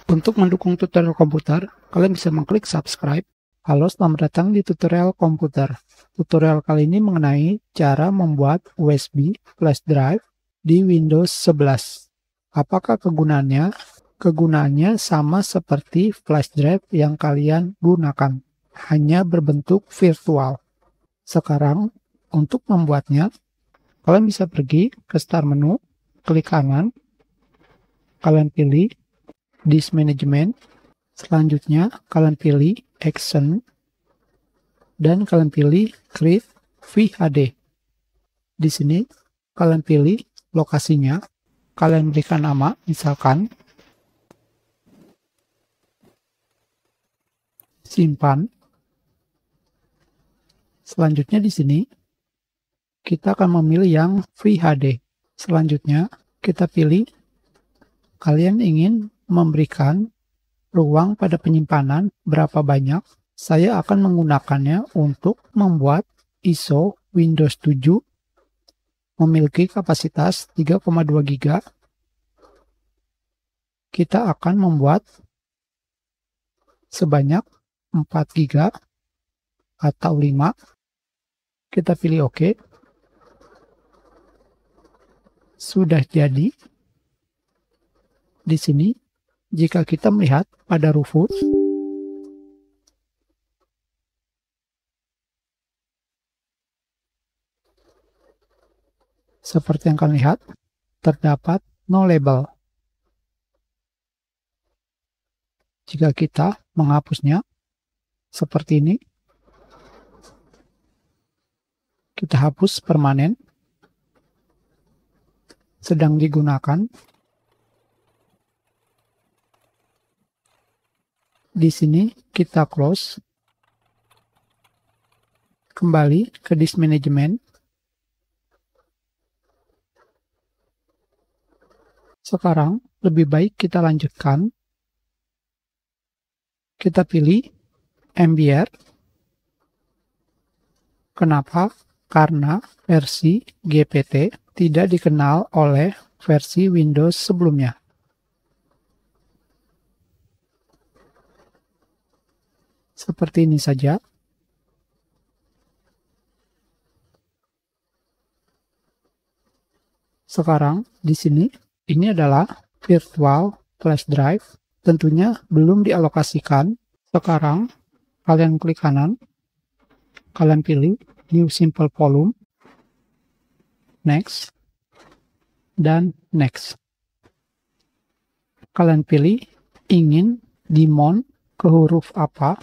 Untuk mendukung tutorial komputer, kalian bisa mengklik subscribe. Halo, selamat datang di tutorial komputer. Tutorial kali ini mengenai cara membuat USB flash drive di Windows 11. Apakah kegunaannya? Kegunaannya sama seperti flash drive yang kalian gunakan, hanya berbentuk virtual. Sekarang, untuk membuatnya, kalian bisa pergi ke Start menu, klik kanan, kalian pilih Disk Management, selanjutnya kalian pilih Action, dan kalian pilih Create VHD. Di sini kalian pilih lokasinya, kalian berikan nama, misalkan simpan. Selanjutnya di sini kita akan memilih yang VHD. Selanjutnya kita pilih kalian ingin memberikan ruang pada penyimpanan berapa banyak. Saya akan menggunakannya untuk membuat ISO Windows 7 memiliki kapasitas 3,2 GB. Kita akan membuat sebanyak 4 GB atau 5. Kita pilih OK. Sudah jadi. Di sini, jika kita melihat pada Rufus, seperti yang kalian lihat, terdapat no label. Jika kita menghapusnya, seperti ini, kita hapus permanen, sedang digunakan. Di sini kita close, kembali ke disk management. Sekarang lebih baik kita lanjutkan. Kita pilih MBR. Kenapa? Karena versi GPT tidak dikenal oleh versi Windows sebelumnya. Seperti ini saja. Sekarang di sini ini adalah virtual flash drive, tentunya belum dialokasikan. Sekarang kalian klik kanan, kalian pilih New Simple Volume, Next, dan Next. Kalian pilih ingin dimount ke huruf apa,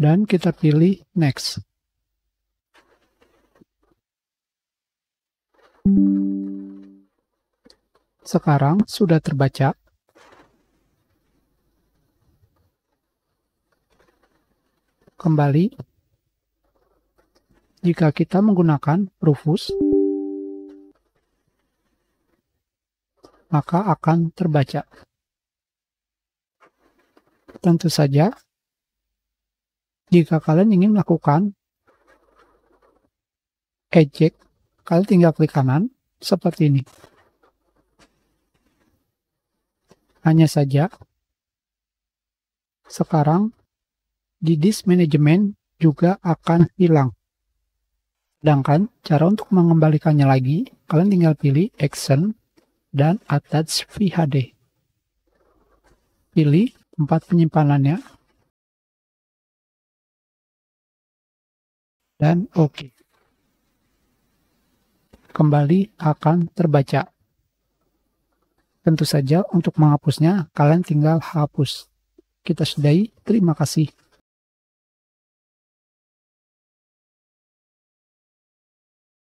dan kita pilih Next. Sekarang sudah terbaca. Kembali. Jika kita menggunakan Rufus, maka akan terbaca. Tentu saja, jika kalian ingin melakukan eject, kalian tinggal klik kanan, seperti ini. Hanya saja, sekarang di disk management juga akan hilang. Sedangkan cara untuk mengembalikannya lagi, kalian tinggal pilih Action dan Attach VHD. Pilih tempat penyimpanannya dan OK. Kembali akan terbaca. Tentu saja untuk menghapusnya, kalian tinggal hapus. Kita sudahi. Terima kasih.